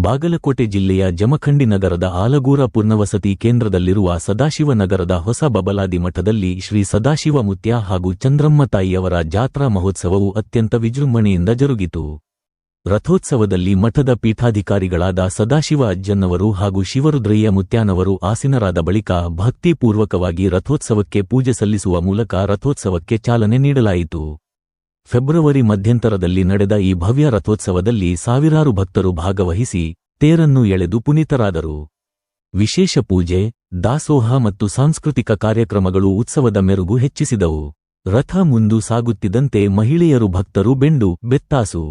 ಬಾಗಲಕೋಟೆ ಜಿಲ್ಲೆಯ ಜಮಖಂಡಿ ನಗರದ ಆಲಗೂರ ಪುನರ್ವಸತಿ ಕೇಂದ್ರದಲ್ಲಿರುವ ಸದಾಶಿವ ನಗರದ ಹೊಸ ಬಬಲಾದಿ ಮಠದಲ್ಲಿ ಶ್ರೀ ಸದಾಶಿವ ಮುತ್ಯ ಹಾಗೂ ಚಂದ್ರಮ್ಮ ತಾಯಿಯವರ ಜಾತ್ರಾ ಮಹೋತ್ಸವವು ಅತ್ಯಂತ ವಿಜೃಂಭಣೆಯಿಂದ ಜರುಗಿತು. ರಥೋತ್ಸವದಲ್ಲಿ ಮಠದ ಪೀಠಾಧಿಕಾರಿಗಳಾದ ಸದಾಶಿವ ಅಜ್ಜನ್ನವರು ಹಾಗೂ ಶಿವರುದ್ರಯ್ಯ ಮುತ್ಯಾನವರು ಆಸೀನರಾದ ಬಳಿಕ ಭಕ್ತಿಪೂರ್ವಕವಾಗಿ ರಥೋತ್ಸವಕ್ಕೆ ಪೂಜೆ ಸಲ್ಲಿಸುವ ಮೂಲಕ ರಥೋತ್ಸವಕ್ಕೆ ಚಾಲನೆ ನೀಡಲಾಯಿತು. ಫೆಬ್ರವರಿ ಮಧ್ಯಂತರದಲ್ಲಿ ನಡೆದ ಈ ಭವ್ಯ ರಥೋತ್ಸವದಲ್ಲಿ ಸಾವಿರಾರು ಭಕ್ತರು ಭಾಗವಹಿಸಿ ತೇರನ್ನು ಎಳೆದು ಪುನೀತರಾದರು. ವಿಶೇಷ ಪೂಜೆ, ದಾಸೋಹ ಮತ್ತು ಸಾಂಸ್ಕೃತಿಕ ಕಾರ್ಯಕ್ರಮಗಳು ಉತ್ಸವದ ಮೆರುಗು ಹೆಚ್ಚಿಸಿದವು. ರಥ ಮುಂದು ಸಾಗುತ್ತಿದ್ದಂತೆ ಮಹಿಳೆಯರು ಭಕ್ತರು ಬೆಂಡು, ಬೆತ್ತಾಸು,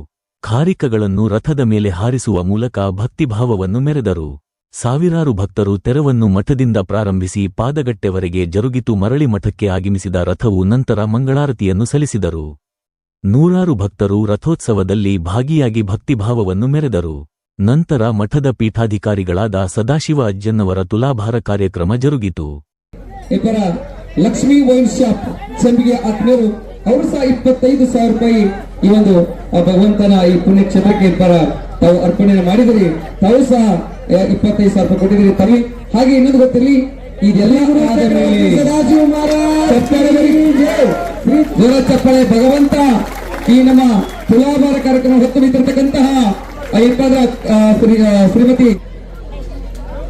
ಖಾರಿಕಗಳನ್ನು ರಥದ ಮೇಲೆ ಹಾರಿಸುವ ಮೂಲಕ ಭಕ್ತಿಭಾವವನ್ನು ಮೆರೆದರು. ಸಾವಿರಾರು ಭಕ್ತರು ತೆರವನ್ನು ಮಠದಿಂದ ಪ್ರಾರಂಭಿಸಿ ಪಾದಗಟ್ಟೆವರೆಗೆ ಜರುಗಿತು. ಮರಳಿ ಮಠಕ್ಕೆ ಆಗಮಿಸಿದ ರಥವು ನಂತರ ಮಂಗಳಾರತಿಯನ್ನು ಸಲ್ಲಿಸಿದರು. ನೂರಾರು ಭಕ್ತರು ರಥೋತ್ಸವದಲ್ಲಿ ಭಾಗಿಯಾಗಿ ಭಕ್ತಿಭಾವವನ್ನು ಮೆರೆದರು. ನಂತರ ಮಠದ ಪೀಠಾಧಿಕಾರಿಗಳಾದ ಸದಾಶಿವ ಅಜ್ಜನ್ನವರ ತುಲಾಭಾರ ಕಾರ್ಯಕ್ರಮ ಜರುಗಿತು. ಲಕ್ಷ್ಮೀ ವೈನ್ ಶಾಪ್ ಸಂಬಿಗೆ ಆತ್ಮೀಯರು ಅವರು ಸಹ 25,000 ರೂಪಾಯಿ ಈ ಒಂದು ಭಗವಂತನ ಈ ಪುಣ್ಯಕ್ಷೇತ್ರಕ್ಕೆ ತಾವು ಅರ್ಪಣೆ ಮಾಡಿದಿರಿ. ತಾವು ಸಹ 25,000 ರೂಪಾಯಿ ಕೊಟ್ಟಿದ್ದೀರಿ. ತಮಗೆ ಹಾಗೆ ಇನ್ನೊಂದು ಗೊತ್ತಿರಲಿ, ಇದೆಲ್ಲ ಚಪ್ಪಳೆ ಭಗವಂತ ಈ ನಮ್ಮ ತುಲಾಭಾರ ಕಾರ್ಯಕ್ರಮ ಹೊತ್ತು ನಿಂತಿರತಕ್ಕಂತಹ ಶ್ರೀಮತಿ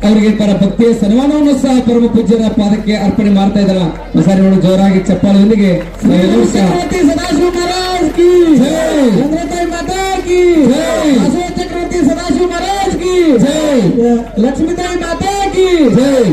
ಅವರಿಗೆ ಭಕ್ತಿಯ ಸನ್ಮಾನವನ್ನು ಸಹ ಪರಮ ಪೂಜ್ಯರ ಪಾದಕ್ಕೆ ಅರ್ಪಣೆ ಮಾಡ್ತಾ ಇದ್ದಾರ. ಸರಿ ನೋಡು, ಜೋರಾಗಿ ಚಪ್ಪಾಳೆಯೊಂದಿಗೆ ಸದಾಶಿವ ಮಹಾರಾಜ್ ಕಿ ಜೈ, ಚಂದ್ರತಾಯಿ ಮಾತಾ ಕಿ ಜೈ, ಚಕ್ರವರ್ತಿ ಸದಾಶಿವ ಮಹಾರಾಜ್ ಕಿ ಜೈ, ಲಕ್ಷ್ಮೀತಾಯಿ ಮಾತಾ ಕಿ ಜೈ,